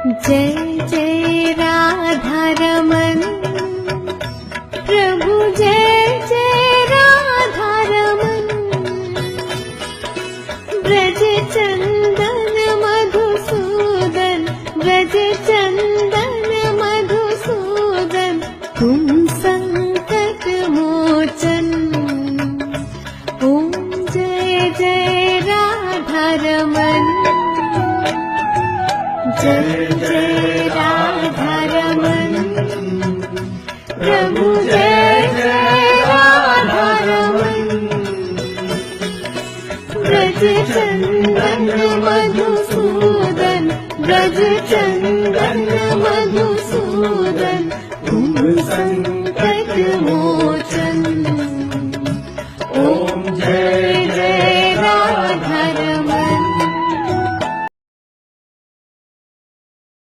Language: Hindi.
जय जय राधा रमन प्रभु, जय जय राधा रमन। ब्रज चंदन मधुसूदन, ब्रज चंदन मधुसूदन, तुम संकट मोचन। ओम जय जय राधा रमन, जय जय राधा रमन प्रभु, जय जय राधा रमन। ब्रज चंदन मधुसूदन, ब्रज चंदन मधुसूदन, तुम संकट मोचन।